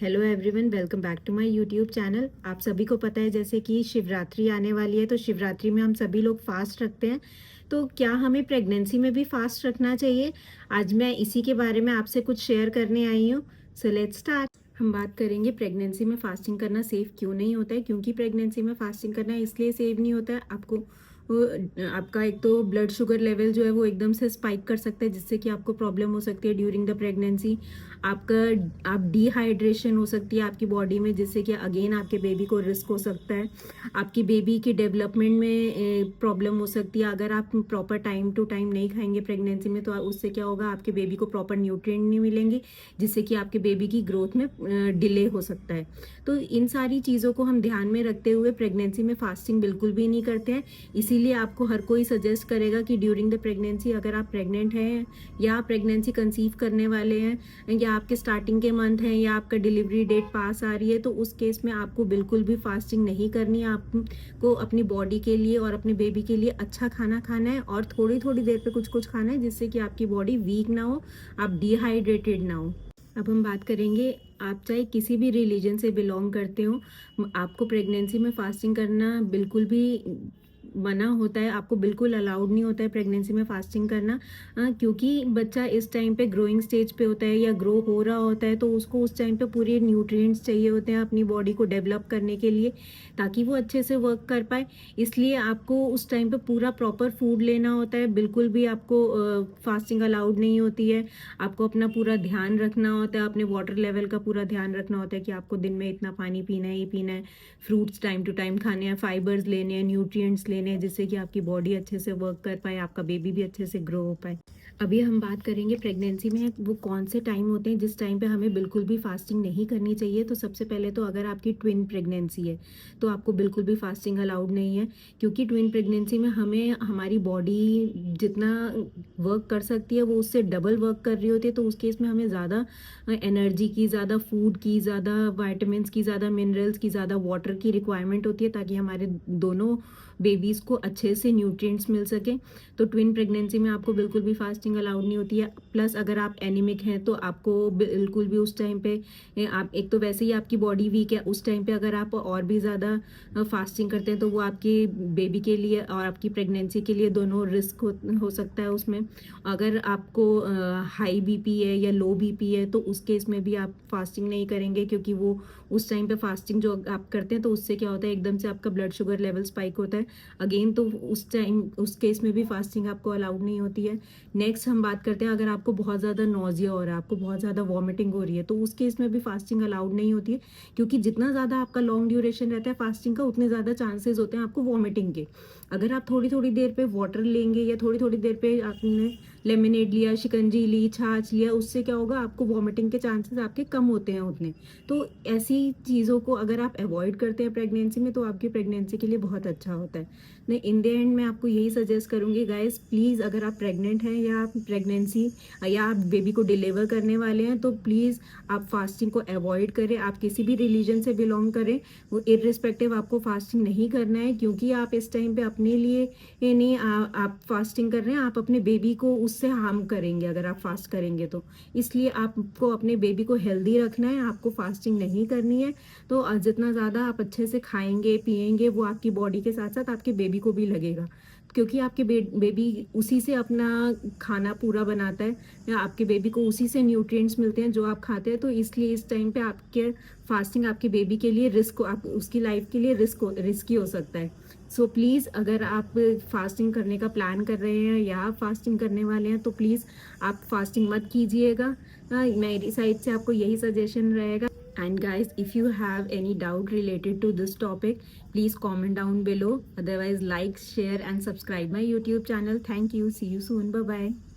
Hello everyone, welcome back to my YouTube channel. आप सभी को पता है जैसे कि शिवरात्रि आने वाली है, तो शिवरात्रि में हम सभी लोग फास्ट रखते हैं। तो क्या हमें प्रेगनेंसी में भी फास्ट रखना चाहिए? आज मैं इसी के बारे में आपसे कुछ शेयर करने आई हूँ। So let's start. हम बात करेंगे प्रेगनेंसी में फास्टिंग करना सेफ़ क्यों नहीं होता है। क्योंकि प्रेगनेंसी में फास्टिंग करना इसलिए सेफ नहीं होता है, आपका एक तो ब्लड शुगर लेवल जो है वो एकदम से स्पाइक कर सकता है, जिससे कि आपको प्रॉब्लम हो सकती है ड्यूरिंग द प्रेगनेंसी। आप डिहाइड्रेशन हो सकती है आपकी बॉडी में, जिससे कि अगेन आपके बेबी को रिस्क हो सकता है। आपकी बेबी की डेवलपमेंट में प्रॉब्लम हो सकती है अगर आप प्रॉपर टाइम टू टाइम नहीं खाएंगे प्रेगनेंसी में। तो उससे क्या होगा, आपके बेबी को प्रॉपर न्यूट्रिएंट नहीं मिलेंगे, जिससे कि आपके बेबी की ग्रोथ में डिले हो सकता है। तो इन सारी चीज़ों को हम ध्यान में रखते हुए प्रेगनेंसी में फास्टिंग बिल्कुल भी नहीं करते हैं। इसीलिए आपको हर कोई सजेस्ट करेगा कि ड्यूरिंग द प्रेगनेंसी, अगर आप प्रेग्नेंट हैं या प्रेगनेंसी कंसीव करने वाले हैं या आपके स्टार्टिंग के मंथ हैं या आपका डिलीवरी डेट पास आ रही है, तो उस केस में आपको बिल्कुल भी फास्टिंग नहीं करनी है। आपको अपनी बॉडी के लिए और अपने बेबी के लिए अच्छा खाना खाना है और थोड़ी थोड़ी देर पे कुछ कुछ खाना है, जिससे कि आपकी बॉडी वीक ना हो, आप डिहाइड्रेटेड ना हो। अब हम बात करेंगे, आप चाहे किसी भी रिलीजन से बिलोंग करते हो, आपको प्रेगनेंसी में फास्टिंग करना बिल्कुल भी मना होता है। आपको बिल्कुल अलाउड नहीं होता है प्रेगनेंसी में फास्टिंग करना, क्योंकि बच्चा इस टाइम पे ग्रोइंग स्टेज पे होता है या ग्रो हो रहा होता है, तो उसको उस टाइम पे पूरे न्यूट्रिएंट्स चाहिए होते हैं अपनी बॉडी को डेवलप करने के लिए, ताकि वो अच्छे से वर्क कर पाए। इसलिए आपको उस टाइम पे पूरा प्रॉपर फूड लेना होता है। बिल्कुल भी आपको फास्टिंग अलाउड नहीं होती है। आपको अपना पूरा ध्यान रखना होता है, अपने वाटर लेवल का पूरा ध्यान रखना होता है कि आपको दिन में इतना पानी पीना है ही पीना है, फ्रूट्स टाइम टू टाइम खाने हैं, फाइबर्स लेने हैं, न्यूट्रिएंट्स लेने हैं, जिससे कि आपकी बॉडी अच्छे से वर्क कर पाए, आपका बेबी भी अच्छे से ग्रो हो पाए। अभी हम बात करेंगे प्रेगनेंसी में वो कौन से टाइम होते हैं जिस टाइम पे हमें बिल्कुल भी फास्टिंग नहीं करनी चाहिए। तो सबसे पहले तो अगर आपकी ट्विन प्रेगनेंसी है तो आपको बिल्कुल भी फास्टिंग अलाउड नहीं है, क्योंकि ट्विन प्रेगनेंसी में हमें हमारी बॉडी जितना वर्क कर सकती है वो उससे डबल वर्क कर रही होती है। तो उस केस में हमें ज़्यादा एनर्जी की, ज़्यादा फूड की, ज़्यादा वाइटामिन की, ज़्यादा मिनरल्स की, ज़्यादा वाटर की रिक्वायरमेंट होती है, ताकि हमारे दोनों बेबीज़ को अच्छे से न्यूट्रिएंट्स मिल सके। तो ट्विन प्रेगनेंसी में आपको बिल्कुल भी फास्टिंग अलाउड नहीं होती है। प्लस अगर आप एनीमिक हैं तो आपको बिल्कुल भी उस टाइम पे, आप एक तो वैसे ही आपकी बॉडी वीक है, उस टाइम पे अगर आप और भी ज़्यादा फास्टिंग करते हैं तो वो आपके बेबी के लिए और आपकी प्रेगनेंसी के लिए दोनों रिस्क हो सकता है उसमें। अगर आपको हाई बीपी है या लो बीपी है तो उस केस में भी आप फास्टिंग नहीं करेंगे, क्योंकि वो उस टाइम पे फास्टिंग जो आप करते हैं तो उससे क्या होता है, एकदम से आपका ब्लड शुगर लेवल स्पाइक होता है अगेन। तो उस टाइम उस केस में भी फास्टिंग आपको अलाउड नहीं होती है। नेक्स्ट हम बात करते हैं, अगर आपको बहुत ज़्यादा नोजिया हो रहा है, आपको बहुत ज़्यादा वॉमिटिंग हो रही है, तो उस केस में भी फास्टिंग अलाउड नहीं होती है, क्योंकि जितना ज़्यादा आपका लॉन्ग ड्यूरेशन रहता है फास्टिंग का, उतने ज़्यादा चांसेस होते हैं आपको वॉमिटिंग के। अगर आप थोड़ी थोड़ी देर पे वाटर लेंगे या थोड़ी थोड़ी देर पे आपने लेमनेड लिया, शिकंजी ली, छाछ लिया, उससे क्या होगा, आपको वॉमिटिंग के चांसेस आपके कम होते हैं उतने। तो ऐसी चीज़ों को अगर आप अवॉइड करते हैं प्रेगनेंसी में तो आपकी प्रेगनेंसी के लिए बहुत अच्छा होता है। नहीं, इन द एंड मैं आपको यही सजेस्ट करूँगी गाइस, प्लीज़ अगर आप प्रेग्नेंट हैं या आप प्रेगनेंसी या आप बेबी को डिलीवर करने वाले हैं, तो प्लीज़ आप फास्टिंग को अवॉइड करें। आप किसी भी रिलीजन से बिलोंग करें, वो इर्रिस्पेक्टिव आपको फास्टिंग नहीं करना है, क्योंकि आप इस टाइम पे अपने लिए ये नहीं आप फास्टिंग कर रहे हैं, आप अपने बेबी को उससे हार्म करेंगे अगर आप फास्ट करेंगे तो। इसलिए आपको अपने बेबी को हेल्दी रखना है, आपको फास्टिंग नहीं करनी है। तो जितना ज़्यादा आप अच्छे से खाएंगे पिएंगे, वो आपकी बॉडी के साथ साथ आपके बेबी को भी लगेगा, क्योंकि आपके बेबी उसी से अपना खाना पूरा बनाता है, या आपके बेबी को उसी से न्यूट्रिएंट्स मिलते हैं जो आप खाते हैं। तो इसलिए इस टाइम पे आपके फास्टिंग आपके बेबी के लिए रिस्क, आप उसकी लाइफ के लिए रिस्की हो सकता है। सो प्लीज़ अगर आप फास्टिंग करने का प्लान कर रहे हैं या आप फास्टिंग करने वाले हैं, तो प्लीज़ आप फास्टिंग मत कीजिएगा। मेरी साइड से आपको यही सजेशन रहेगा। And guys, if you have any doubt related to this topic, please comment down below. Otherwise, like, share and subscribe my YouTube channel. Thank you. See you soon. Bye bye.